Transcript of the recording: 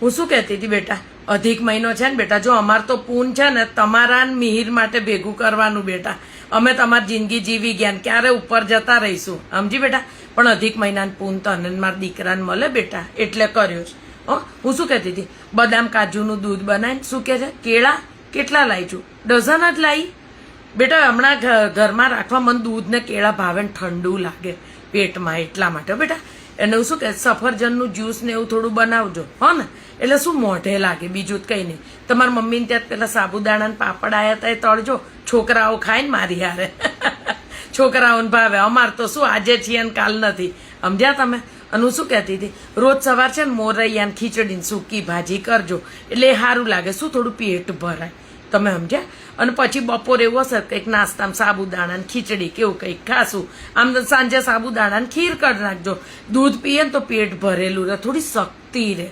હું શું કહેતી હતી બેટા, અધિક મહિનો છે ને બેટા, જો અમાર તો પૂન છે ને તમારા મિહિર માટે ભેગું કરવાનું બેટા. અમે તમારી જિંદગી જીવી ગયા ને ક્યારે ઉપર જતા રહીશું, સમજી બેટા. પણ અધિક મહિનાનું પૂન તો અને મારા દીકરાને મળે બેટા, એટલે કર્યો છે. હું શું કહેતી હતી, બદામ કાજુનું દૂધ બનાવીને શું કહે છે, કેળા કેટલા લાવી છું, ડઝન જ લાવી બેટા. હમણાં ઘરમાં રાખવા મને દૂધ ને કેળા ભાવે ને ઠંડુ લાગે પેટમાં, એટલા માટે બેટા. એને શું કે સફરજનનું જ્યુસ ને એવું થોડું બનાવજો, હો ને, એટલે શું મોઢે લાગે, બીજું કંઈ નહીં. તમારા મમ્મીને ત્યાં પેલા સાબુદાણા ને પાપડ આવ્યા હતા એ તળજો, છોકરાઓ ખાય ને મારી હારે. છોકરાઓને ભાવે, અમાર તો શું આજે છીએ ને કાલ નથી, સમજ્યા તમે. અને હું શું કહેતી હતી, રોજ સવાર છે ને મોરૈયા ને ખીચડી ને સૂકી ભાજી કરજો, એટલે એ સારું લાગે, શું થોડું પેટ ભરાય, તમે સમજ્યા. અને પછી બપોરે એવું હશે કંઈક નાસ્તામાં સાબુદાણા ને ખીચડી કેવું કંઈક ખાશું, આમ સાંજે સાબુદાણા ને ખીર કરી નાખજો. દૂધ પીએ ને તો પેટ ભરેલું રહે, થોડી શક્તિ રહે.